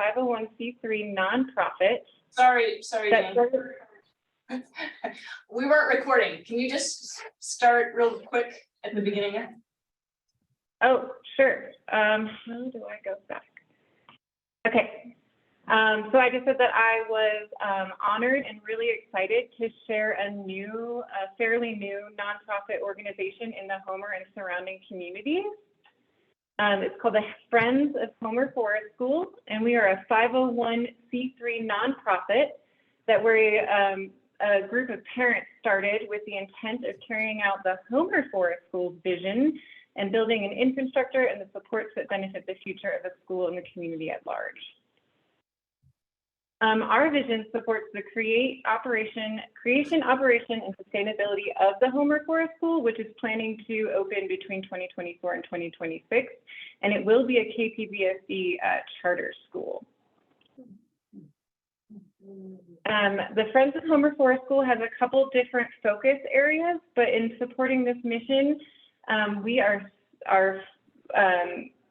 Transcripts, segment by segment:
501c3 nonprofit. Sorry, Jane. We weren't recording. Can you just start real quick at the beginning here? Oh, sure. How do I go back? Okay. So I just said that I was honored and really excited to share a fairly new nonprofit organization in the Homer and surrounding communities. It's called the Friends of Homer Forest Schools, and we are a 501c3 nonprofit that we're a group of parents started with the intent of carrying out the Homer Forest Schools vision and building an infrastructure and the supports that benefit the future of the school and the community at large. Our vision supports the creation, operation, and sustainability of the Homer Forest School, which is planning to open between 2024 and 2026, and it will be a KPBSD charter school. The Friends of Homer Forest School has a couple different focus areas, but in supporting this mission, we are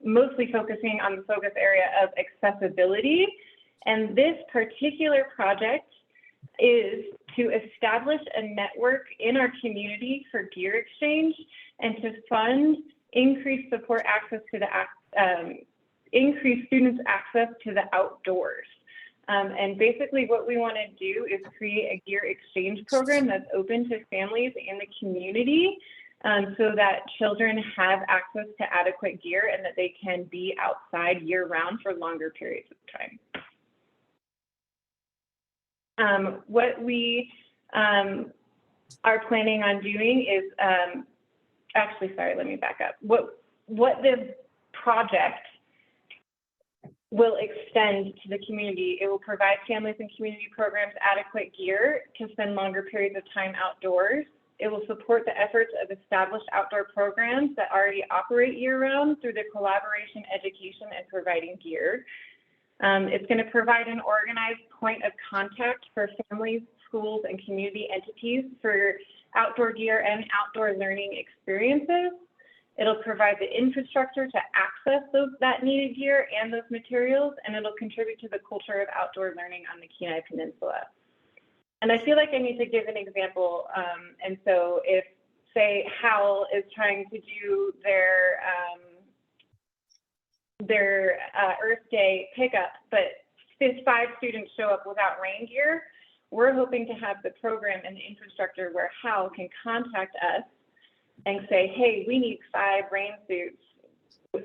mostly focusing on the focus area of accessibility. And this particular project is to establish a network in our community for gear exchange and to fund increased support access to the increase students' access to the outdoors. And basically what we want to do is create a gear exchange program that's open to families in the community so that children have access to adequate gear and that they can be outside year round for longer periods of time. What we are planning on doing is, actually, sorry, let me back up. What this project will extend to the community, it will provide families and community programs adequate gear to spend longer periods of time outdoors. It will support the efforts of established outdoor programs that already operate year-round through the collaboration, education, and providing gear. It's going to provide an organized point of contact for families, schools, and community entities for outdoor gear and outdoor learning experiences. It'll provide the infrastructure to access that needed gear and those materials, and it'll contribute to the culture of outdoor learning on the Kenai Peninsula. And I feel like I need to give an example. And so if, say, Howell is trying to do their Earth Day pickup, but 5 students show up without rain gear, we're hoping to have the program and the infrastructure where Howell can contact us and say, hey, we need 5 rain suits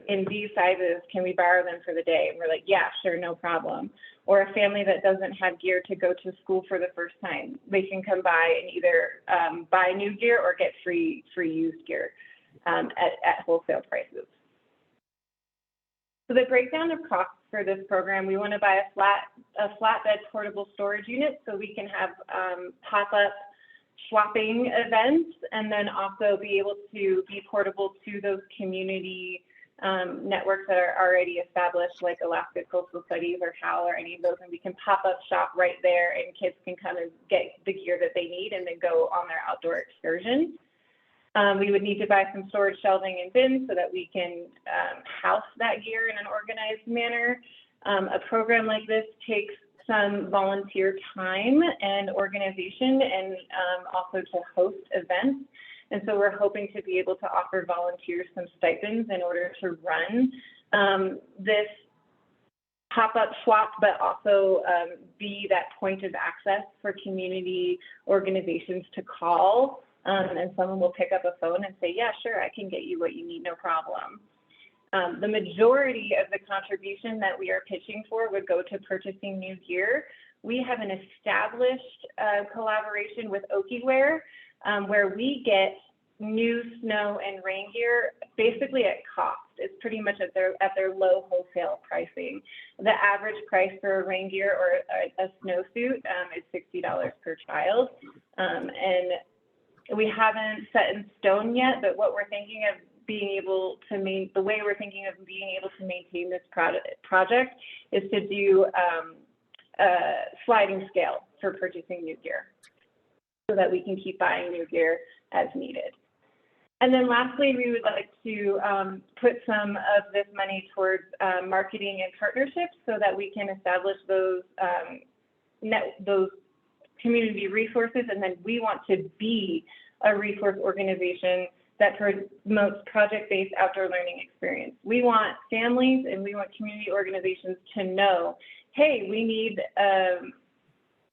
in these sizes. Can we borrow them for the day? And we're like, yeah, sure, no problem. Or a family that doesn't have gear to go to school for the first time, they can come by and either buy new gear or get free used gear at wholesale prices. So the breakdown of costs for this program, we want to buy a flatbed portable storage unit so we can have pop-up swapping events and then also be able to be portable to those community networks that are already established, like Alaska Coastal Studies or HAL or any of those, and we can pop up shop right there and kids can come and get the gear that they need and then go on their outdoor excursion. We would need to buy some storage shelving and bins so that we can house that gear in an organized manner. A program like this takes some volunteer time and organization and also to host events. And so we're hoping to be able to offer volunteers some stipends in order to run this pop-up swap, but also be that point of access for community organizations to call. And someone will pick up a phone and say, yeah, sure, I can get you what you need, no problem. The majority of the contribution that we are pitching for would go to purchasing new gear. We have an established collaboration with Okiwear where we get new snow and rain gear basically at cost. It's pretty much at their low wholesale pricing. The average price for a rain gear or a snowsuit is $60 per child. And we haven't set in stone yet, but what we're thinking of being able to the way we're thinking of being able to maintain this project is to do a sliding scale for purchasing new gear so that we can keep buying new gear as needed. And then lastly, we would like to put some of this money towards marketing and partnerships so that we can establish those those community resources. And then we want to be a resource organization that promotes project-based outdoor learning experience. We want families and we want community organizations to know, hey, we need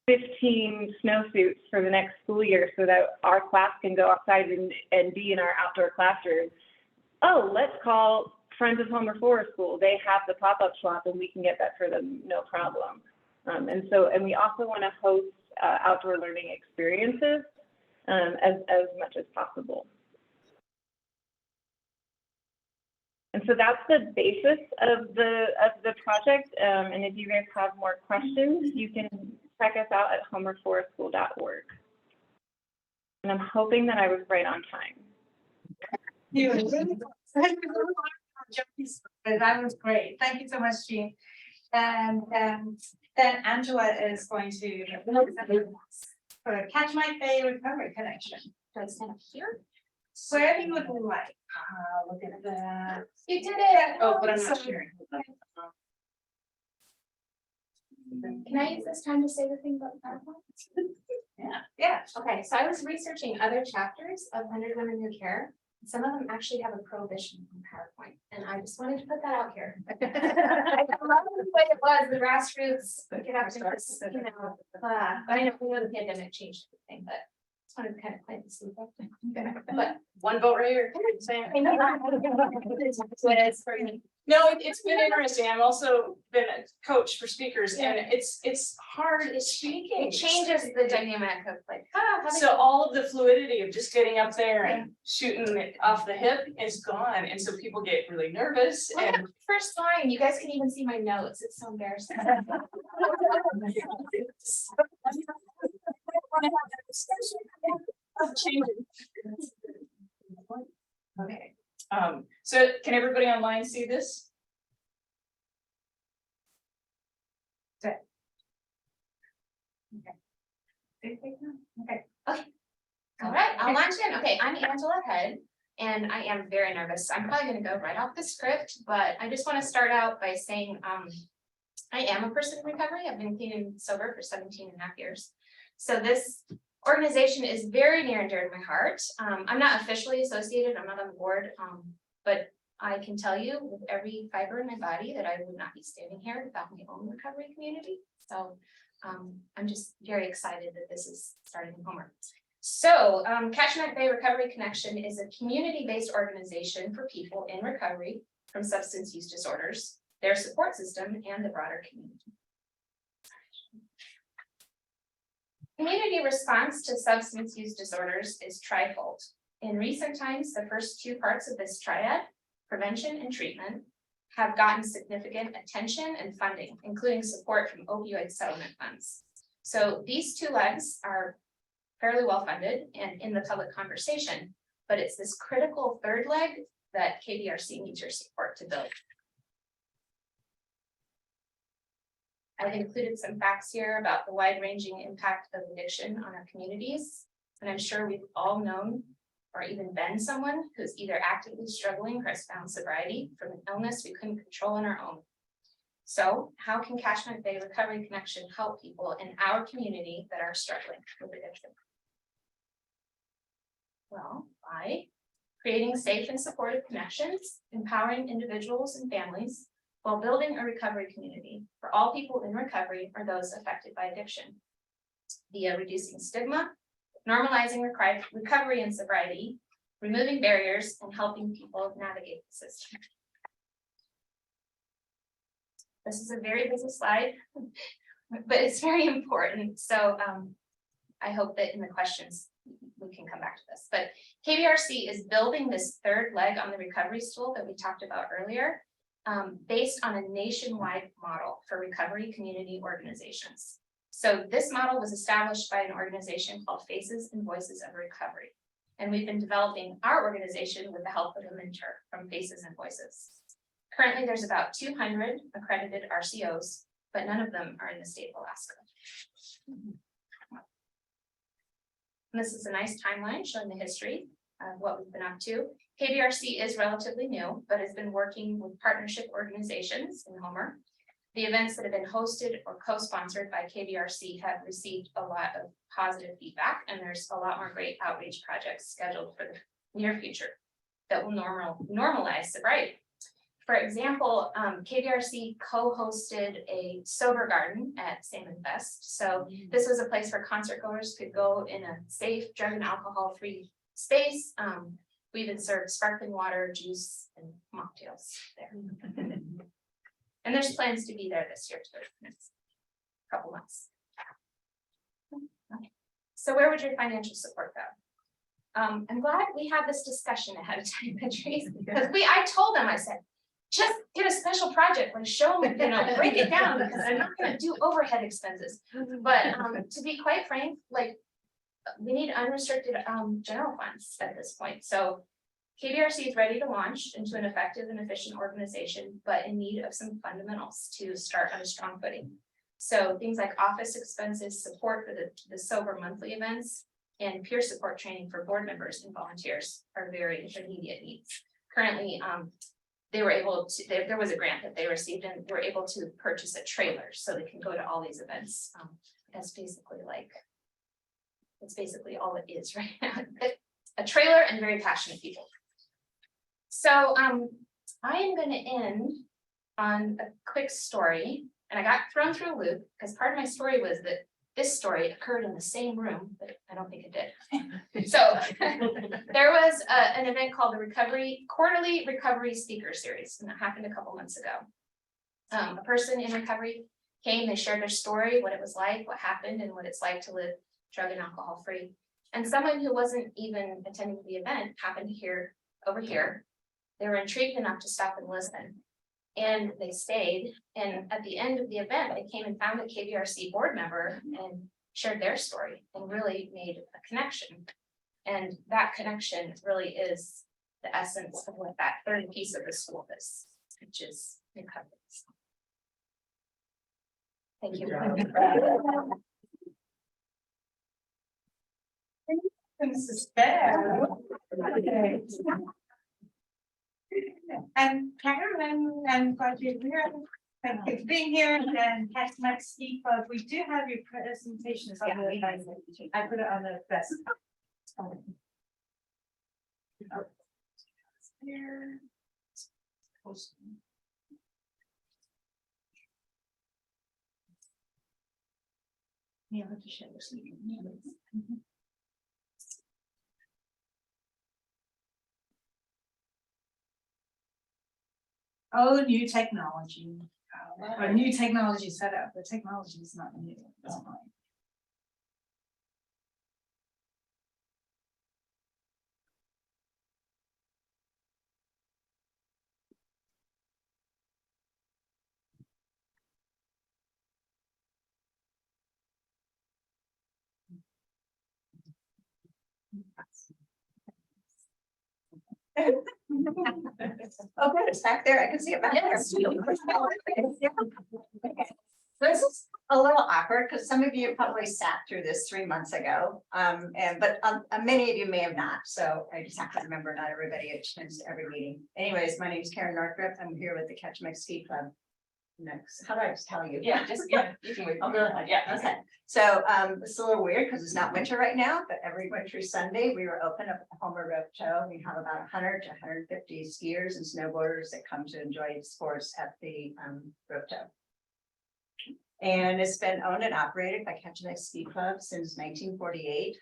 15 snowsuits for the next school year so that our class can go outside and be in our outdoor classroom. Oh, let's call Friends of Homer Forest School. They have the pop-up shop and we can get that for them, no problem. And we also want to host outdoor learning experiences as much as possible. And so that's the basis of the project. And if you guys have more questions, you can check us out at homerforestschool.org. And I'm hoping that I was right on time. That was great. Thank you so much, Jean. And then Angela is going to for Kachemak Bay Recovery Connection. Do I stand up here? Wherever you would like. Look at the. You did it. Oh, but I'm not sharing. Can I use this time to say the thing about the PowerPoint? Yeah. Okay, so I was researching other chapters of 100 Women Who Care. Some of them actually have a prohibition on PowerPoint, and I just wanted to put that out here. I love the way it was, the grassroots, get out there, you know, but I know we know the pandemic changed everything, but just wanted to kind of plant the seed. But One vote right here. I know what it is for me. No, it's been interesting. I've also been a coach for speakers, and it's hard speaking. It changes the dynamic of like, So all of the fluidity of just getting up there and shooting it off the hip is gone, and so people get really nervous. look at And the first line, you guys can even see my notes, it's so embarrassing. okay, so can everybody online see this? Okay. All right, I'll launch in. Okay, I'm Angela Head, and I am very nervous. I'm probably gonna go right off the script, but I just want to start out by saying I am a person in recovery. I've been clean and sober for 17 and a half years. So this organization is very near and dear to my heart. I'm not officially associated, I'm not on the board, but I can tell you with every fiber in my body that I would not be standing here without my own recovery community. So I'm just very excited that this is starting in Homer. So Kachemak Bay Recovery Connection is a community-based organization for people in recovery from substance use disorders, their support system, and the broader community. Community response to substance use disorders is trifold. In recent times, the first two parts of this triad, prevention and treatment, have gotten significant attention and funding, including support from opioid settlement funds. So these two legs are fairly well funded and in the public conversation, but it's this critical third leg that KBRC needs your support to build. I've included some facts here about the wide-ranging impact of addiction on our communities, and I'm sure we've all known or even been someone who's either actively struggling or has found sobriety from an illness we couldn't control on our own. So how can Kachemak Bay Recovery Connection help people in our community that are struggling with addiction? Well, by creating safe and supportive connections, empowering individuals and families, while building a recovery community for all people in recovery or those affected by addiction, via reducing stigma, normalizing recovery and sobriety, removing barriers, and helping people navigate the system. This is a very busy slide, but it's very important. So I hope that in the questions, we can come back to this. But KBRC is building this third leg on the recovery stool that we talked about earlier, based on a nationwide model for recovery community organizations. So this model was established by an organization called Faces and Voices of Recovery. And we've been developing our organization with the help of a mentor from Faces and Voices. Currently, there's about 200 accredited RCOs, but none of them are in the state of Alaska. And this is a nice timeline showing the history. what we've been up to. KBRC is relatively new, but has been working with partnership organizations in Homer. The events that have been hosted or co-sponsored by KBRC have received a lot of positive feedback, and there's a lot more great outreach projects scheduled for the near future that will normalize sobriety. For example, KBRC co-hosted a sober garden at Salmon Fest. So this was a place where concert goers could go in a safe, drug and alcohol-free space. We even served sparkling water, juice, and mocktails there. And there's plans to be there this year too, next couple months. So where would your financial support go? I'm glad we had this discussion ahead of time, Patrice, because I told them, I said, just get a special project, like show them, break it down, because I'm not gonna do overhead expenses. But to be quite frank, like, we need unrestricted general funds at this point. So KBRC is ready to launch into an effective and efficient organization, but in need of some fundamentals to start on a strong footing. So things like office expenses, support for the sober monthly events, and peer support training for board members and volunteers are very immediate needs. Currently, they were able to, there was a grant that they received and were able to purchase a trailer so they can go to all these events. That's basically it's basically all it is right now. A trailer and very passionate people. So I am going to end on a quick story, and I got thrown through a loop because part of my story was that this story occurred in the same room, but I don't think it did. So there was an event called the Quarterly Recovery Speaker Series, and that happened a couple months ago. A person in recovery came, they shared their story, what it was like, what happened, and what it's like to live drug and alcohol free. And someone who wasn't even attending the event happened to hear over here. They were intrigued enough to stop and listen. And they stayed. And at the end of the event, they came and found a KBRC board member and shared their story and really made a connection. And that connection really is the essence of what that third piece of the school is, which is recovery. Thank you. Mrs. Bear. And Karen, I'm glad you're here. Thank you for being here. And Kachemak Ski Club, we do have your presentations on the, I put it on the best. Here. Yeah, I'll have to share this. Oh, new technology. Or new technology setup. The technology is not new. It's fine. Oh, good, it's back there, I can see it back there. Yes. This is a little awkward, because some of you probably sat through this 3 months ago, but many of you may have not, so I just have to remember not everybody attends every meeting. Anyways, my name is Karen Northrup, I'm here with the Kachemak Ski Club. Next, how do I just tell you? Yeah, you can wait. Oh, really? Yeah. Okay. So it's a little weird because it's not winter right now, but every winter Sunday we were open up at the Homer Rope Tow. We have about 100 to 150 skiers and snowboarders that come to enjoy sports at the rope tow. And it's been owned and operated by Kachemak Ski Club since 1948.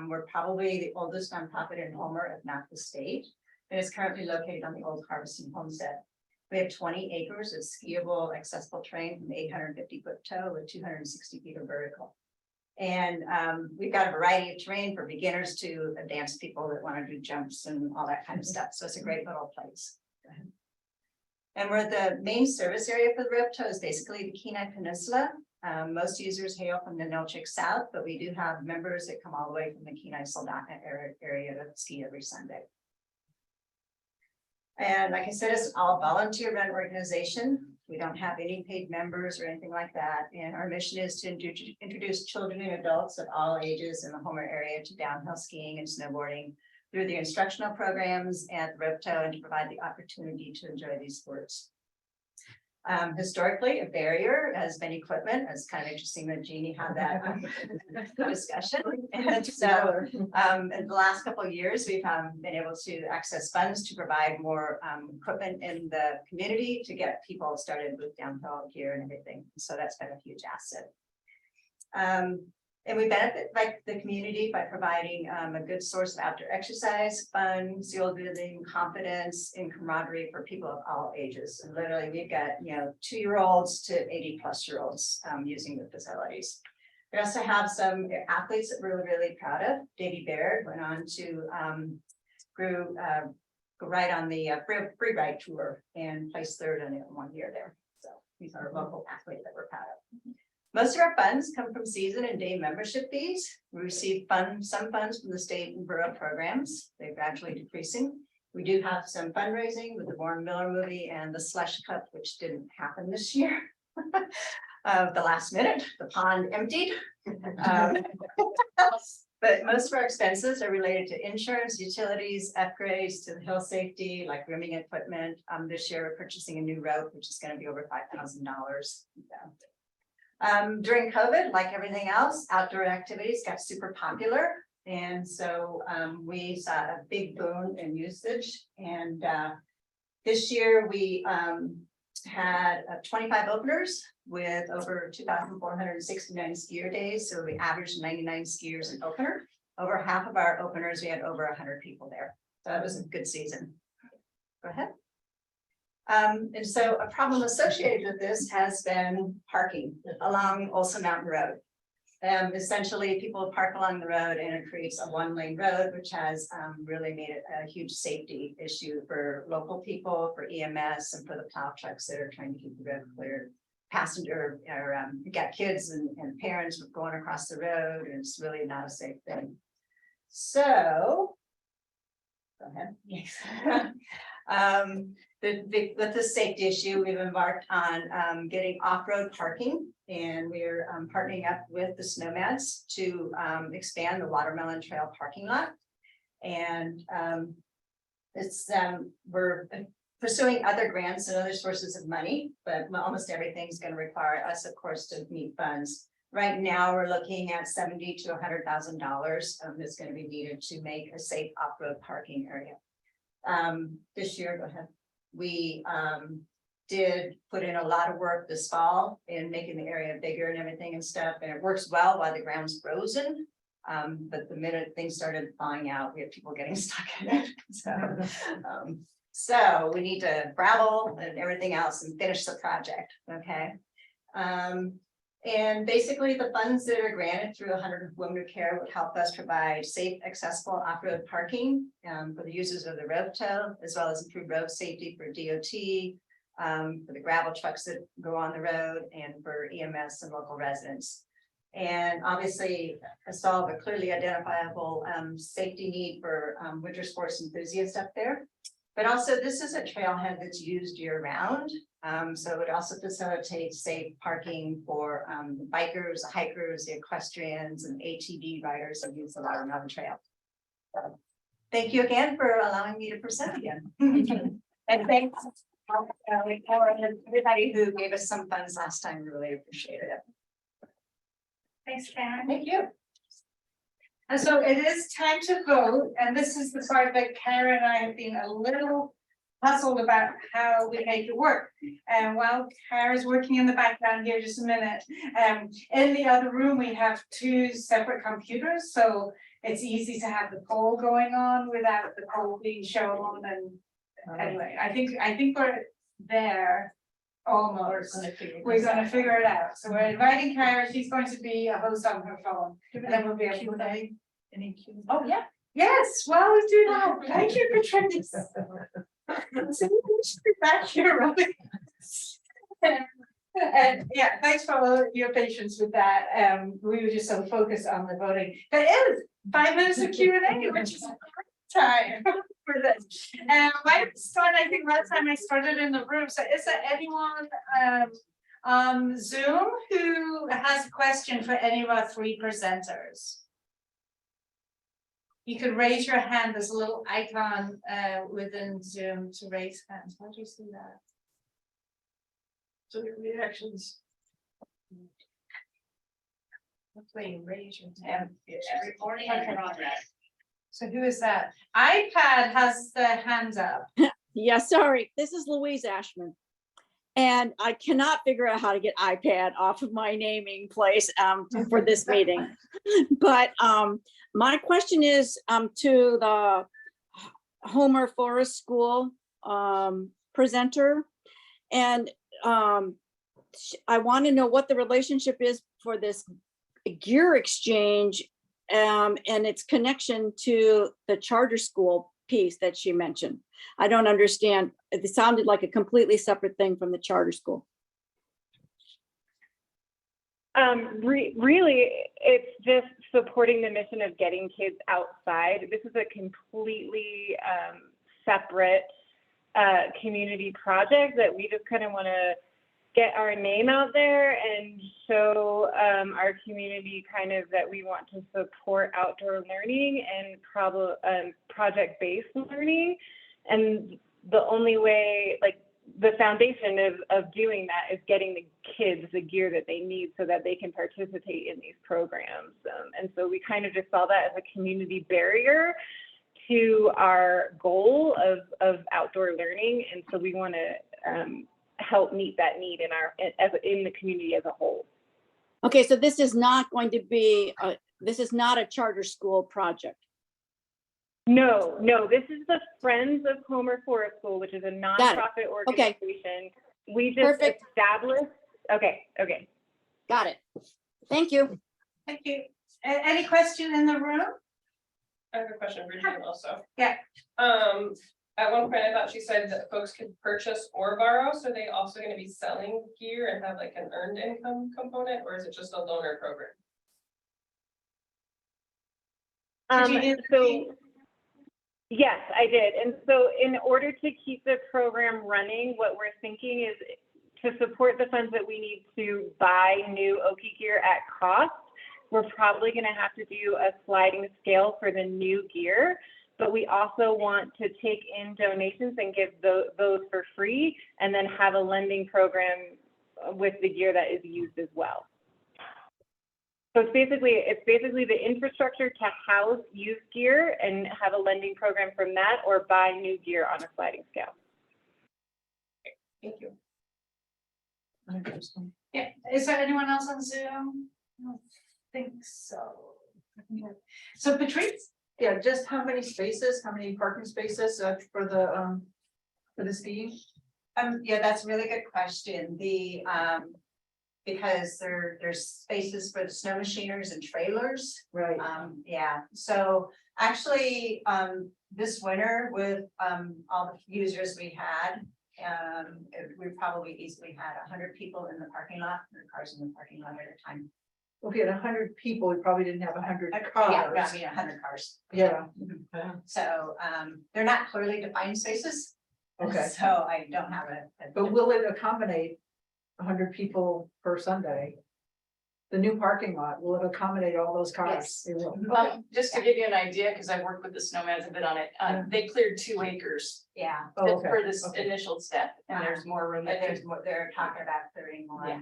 We're probably the oldest nonprofit in Homer, if not the state. And it's currently located on the old Harvesting Homestead. We have 20 acres of skiable, accessible terrain from 850-foot tow with 260 feet of vertical. And we've got a variety of terrain for beginners to advanced people that want to do jumps and all that kind of stuff. So it's a great little place. And we're the main service area for the rope tow is basically the Kenai Peninsula. Most users hail from the Nilchik South, but we do have members that come all the way from the Kenai Soldotna area to ski every Sunday. And like I said, it's an all volunteer run organization. We don't have any paid members or anything like that. And our mission is to introduce children and adults of all ages in the Homer area to downhill skiing and snowboarding through the instructional programs at the Ropeto and to provide the opportunity to enjoy these sports. Historically, a barrier has been equipment. It's kind of interesting that Jeannie had that discussion. And so in the last couple of years, we've been able to access funds to provide more equipment in the community to get people started with downhill gear and everything. So that's been a huge asset. And we benefit like the community by providing a good source of outdoor exercise, fun, skill building, confidence, and camaraderie for people of all ages. And literally, we've got 2-year-olds to 80+-year-olds using the facilities. We also have some athletes that we're really proud of. Davey Baird went on to go ride on the free ride tour and placed 3rd in it 1 year there. So he's our local athlete that we're proud of. Most of our funds come from season and day membership fees. We receive some funds from the state and borough programs. They're gradually decreasing. We do have some fundraising with the Warren Miller movie and the Slush Cup, which didn't happen this year. The last minute, the pond emptied. But most of our expenses are related to insurance, utilities, upgrades to the hill safety, like grooming equipment. This year, we're purchasing a new rope, which is going to be over $5,000. During COVID, like everything else, outdoor activities got super popular. And so we saw a big boom in usage. And this year we had 25 openers with over 2,469 skier days. So we averaged 99 skiers an opener. Over half of our openers, we had over 100 people there. So it was a good season. Go ahead. And so a problem associated with this has been parking along Olson Mountain Road. Essentially, people park along the road and it creates a 1-lane road, which has really made it a huge safety issue for local people, for EMS, and for the plow trucks that are trying to keep the road clear. Passenger or you got kids and parents going across the road, and it's really not a safe thing. So, go ahead. Yes. With the safety issue, we've embarked on getting off-road parking, and we're partnering up with the Snowmads to expand the Watermelon Trail parking lot. And we're pursuing other grants and other sources of money, but almost everything's going to require us, of course, to meet funds. Right now, we're looking at $70,000 to $100,000 that's going to be needed to make a safe off-road parking area. This year, go ahead. We did put in a lot of work this fall in making the area bigger and everything and stuff, and it works well while the ground's frozen. But the minute things started thawing out, we had people getting stuck in it. So we need to gravel and everything else and finish the project. Okay. And basically the funds that are granted through 100 Women Who Care would help us provide safe, accessible off-road parking for the users of the Ropeto, as well as improve road safety for DOT, for the gravel trucks that go on the road, and for EMS and local residents. And obviously solve a clearly identifiable safety need for winter sports enthusiasts up there. But also this is a trailhead that's used year round. So it also facilitates safe parking for the bikers, the hikers, the equestrians, and ATV riders who use the Watermelon Trail. So, thank you again for allowing me to present again. And thanks for everybody who gave us some funds last time. We really appreciated it. Thanks, Karen. Thank you. And so it is time to vote, and this is the part that Karen and I have been a little puzzled about how we make it work. And while Karen's working in the background here, just a minute, in the other room we have 2 separate computers, so it's easy to have the poll going on without the poll being shown. And anyway, I think we're there. Almost. We're going to figure it out. So we're inviting Karen. She's going to be a host on her phone. And then we'll be able to say any Q&A. Oh yeah. Yes. Well, let's do that. Thank you, Patricia. So we should be back here, right? And yeah, thanks for all your patience with that. We were just so focused on the voting. There is 5 minutes of Q&A, which is a great time for this. Why don't we start? I think last time I started in the room. So is there anyone on Zoom who has a question for any of our 3 presenters? You could raise your hand. There's a little icon within Zoom to raise hands. How do you see that? So your reactions. That's where you raise your hand. Recording in progress. So who is that? iPad has the hands up. Yeah, sorry, this is Louise Ashman. And I cannot figure out how to get iPad off of my naming place for this meeting. But my question is to the Homer Forest School presenter. And I want to know what the relationship is for this gear exchange and its connection to the charter school piece that she mentioned. I don't understand. It sounded like a completely separate thing from the charter school. Really, it's just supporting the mission of getting kids outside. This is a completely separate community project that we just kind of want to get our name out there and show our community kind of that we want to support outdoor learning and project-based learning. And the only way, like the foundation of doing that is getting the kids the gear that they need so that they can participate in these programs. And so we kind of just saw that as a community barrier to our goal of outdoor learning. And so we want to help meet that need in the community as a whole. Okay, so this is not going to be, this is not a charter school project. No, this is the Friends of Homer Forest School, which is a nonprofit organization. We just Perfect. established. Okay. Got it. Thank you. Thank you. Any question in the room? I have a question for you also. Yeah. At one point I thought she said that folks could purchase or borrow, so are they also gonna be selling gear and have like an earned income component, or is it just a loaner program? Yes, I did. And so in order to keep the program running, what we're thinking is to support the funds that we need to buy new Oki gear at cost, we're probably going to have to do a sliding scale for the new gear, but we also want to take in donations and give those for free and then have a lending program with the gear that is used as well. So it's basically the infrastructure to house used gear and have a lending program from that, or buy new gear on a sliding scale. Thank you. Yeah, is there anyone else on Zoom? I don't think so. So Patrice? Yeah, just how many parking spaces for the skiing? Yeah, that's a really good question. Because there's spaces for the snow machiners and trailers. Right. Yeah, so actually, this winter with all the users we had, we probably easily had 100 people in the parking lot, 100 cars in the parking lot at a time. If we had 100 people, we probably didn't have 100 Yeah, cars. I mean, 100 cars. Yeah. So they're not clearly defined spaces. Okay. So I don't have But will it accommodate 100 people per Sunday? The new parking lot, will it accommodate all those cars? Yes. It will. Well, just to give you an idea, because I've worked with the snowmads a bit on it, they cleared 2 acres Yeah, Oh, okay. for this Okay. initial step, and there's more room. but there's more, they're talking about clearing more. Yeah.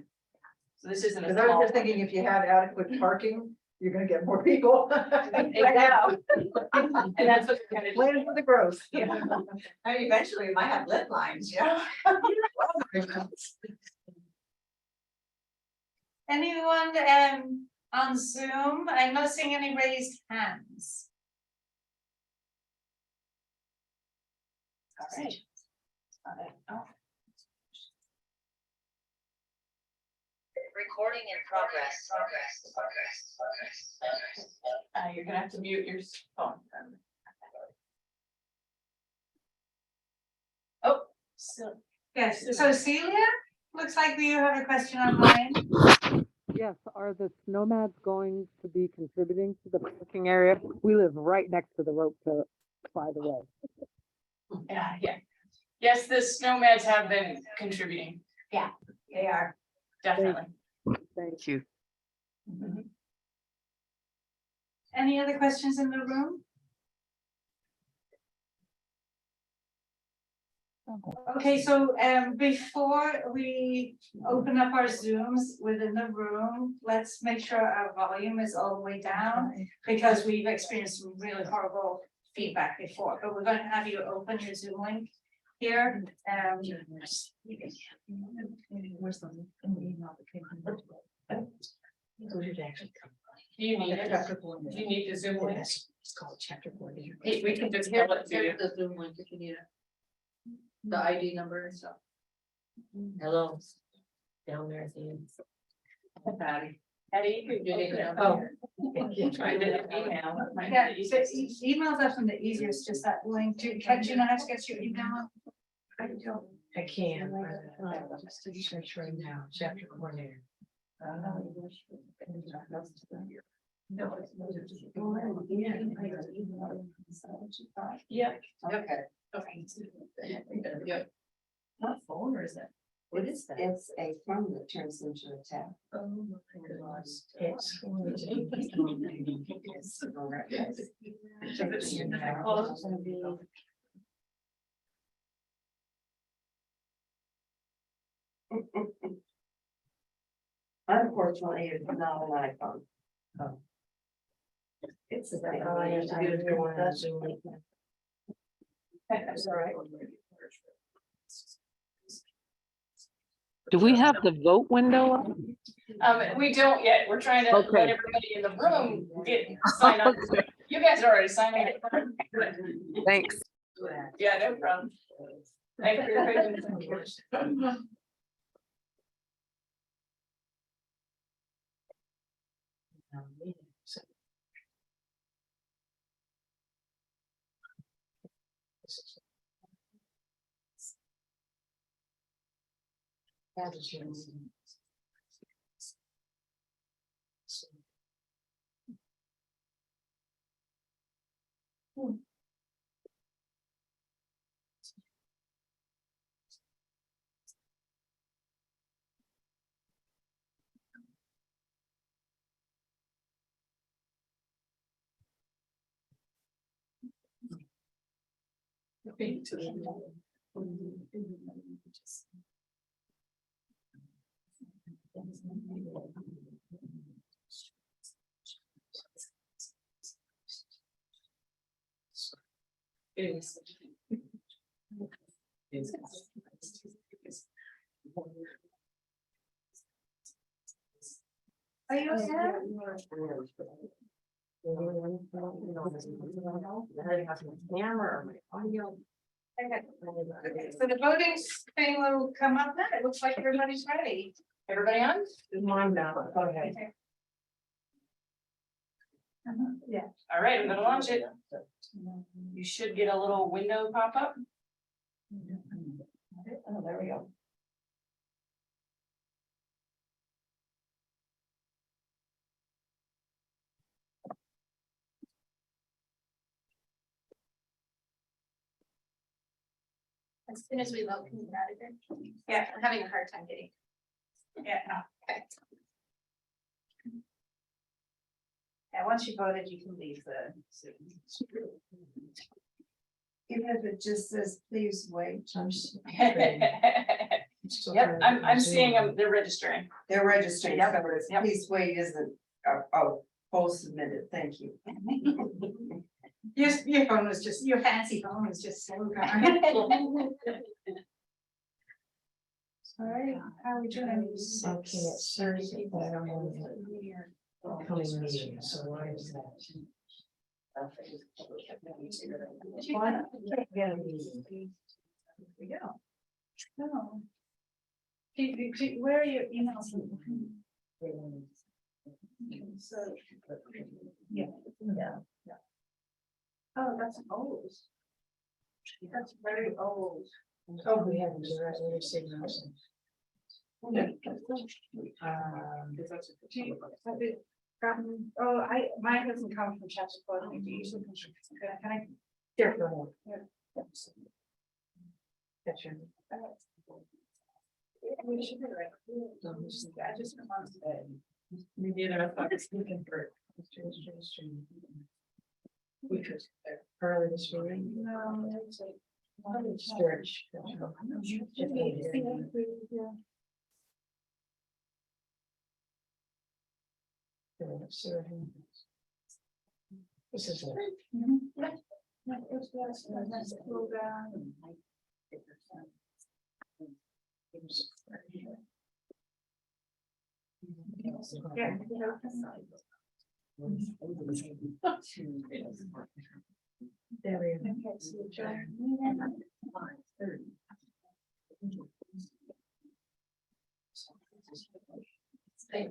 So this isn't a Because I was small. just thinking, if you had adequate parking, you're gonna get more people. Exactly. And that's what kind of. Plan for the growth. Yeah. I mean, eventually we might have lit lines, yeah. Anyone on Zoom? I'm not seeing any raised hands. All right. Oh. Recording in progress. You're gonna have to mute your phone. Oh, so. Yes, so Celia, looks like you have a question online. Yes, are the nomads going to be contributing to the parking area? We live right next to the rope to, by the way. Yeah. Yes, the snowmads have been contributing, They are. definitely. Thank you. Mhm. Any other questions in the room? Okay, so before we open up our Zooms within the room, let's make sure our volume is all the way down. Because we've experienced some really horrible feedback before, but we're going to have you open your Zoom link here. Where's the email that came from? Do you need it? Do you need the Zoom link? It's called chapter 40. We can just tell it to you. The Zoom link if you need it. The ID number and stuff. Hello. Down there at the end. Patty, you could do it. Oh. I did an email. Yeah, so email's often the easiest, just that link. Do you know how to get your email? I don't. I can. Just to search right now, chapter 40. No. Yeah. Okay. Okay. Not phone or is that? What is that? It's a phone that turns into a tab. Oh, my goodness. It's. Unfortunately, it's not an iPhone. Oh. It's a. All I have to do is go on that Zoom link. That's all right. Do we have the vote window up? We don't yet. We're trying to let Okay. everybody in the room get signed up. You guys are already signed up. Thanks. Yeah, no problem. Thank you for your patience. Are you okay? Camera or my audio. Okay, so the voting thing will come up now. It looks like everybody's ready. Everybody on? Mine now, go ahead. Yeah. All right, I'm gonna launch it. You should get a little window pop up. Oh, there we go. As soon as we vote, can you get out of here? Yeah. I'm having a hard time getting. Yeah, no. Okay. Yeah, once you voted, you can leave the. Even if it just says, please wait. Yep, I'm seeing them, they're registering. They're registering, Yep. so it's, Yep. please wait isn't, oh, poll submitted, thank you. Your phone was just, your fancy phone was just so kind. Sorry, how are we doing? Okay, it's Thursday, but I don't know the coming meeting, so why is that? Why? Yeah. We go. No. Where are your emails? So. Yeah. Oh, that's old. That's very old. Oh, we have to really see those. Have it gotten, oh, mine doesn't come from chapter 4, it usually comes from, can I? Here, go ahead. Yeah. That's your. We should be right. I just want to say. We did, I thought it's looking for. We could early this morning. No, it's like. Church. This is it. There we Okay.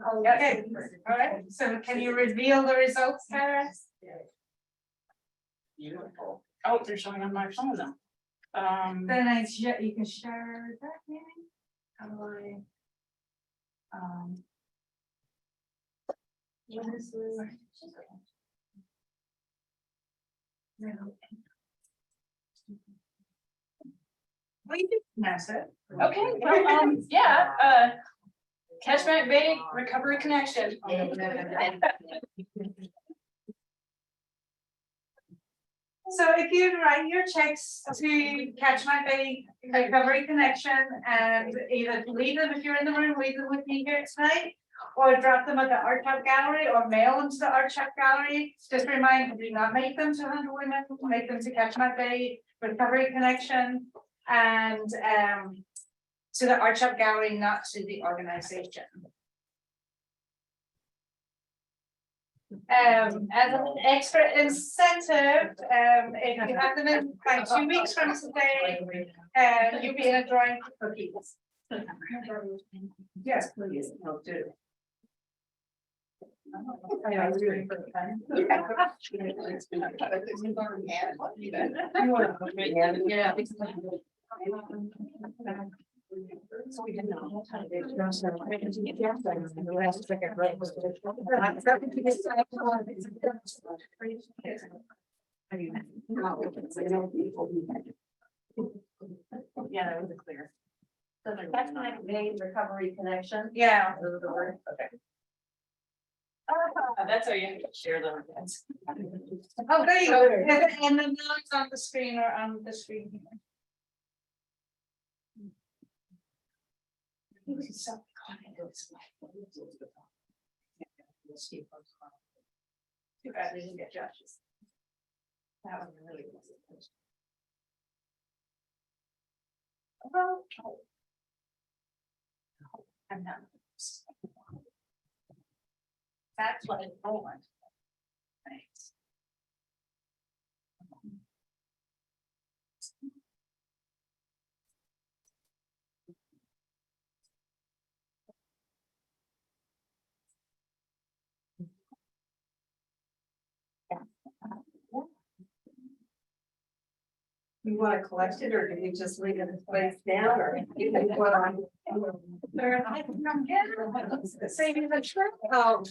Okay, all right, so can you reveal the results, Tara? Beautiful. Oh, they're showing on my phone now. Then you can share that, maybe? How do I? Well, you can mess it. Okay, well, yeah, Kachemak Bay Recovery Connection. So if you write your checks to Kachemak Bay Recovery Connection and either leave them if you're in the room, leave them with me here tonight. Or drop them at the Art Shop Gallery or mail them to the Art Shop Gallery. Just remind, do not make them to 100 Women, make them to Kachemak Bay Recovery Connection. And to the Art Shop Gallery, not to the organization. As an extra incentive, if you have them in by 2 weeks from today, you'll be in a drawing for cookies. Yes, please, I'll do. Yeah, that was clear. So the Kachemak Bay Recovery Connection. Yeah. Those are the words, okay. That's how you share them. Oh, there you go. And the notes on the screen or on the screen here. Too bad we didn't get Josh's. That was really good. I'm not. That's what I want. Thanks. You want to collect it, or do you just leave it place down, or? You can put on. Saving the trip. Oh.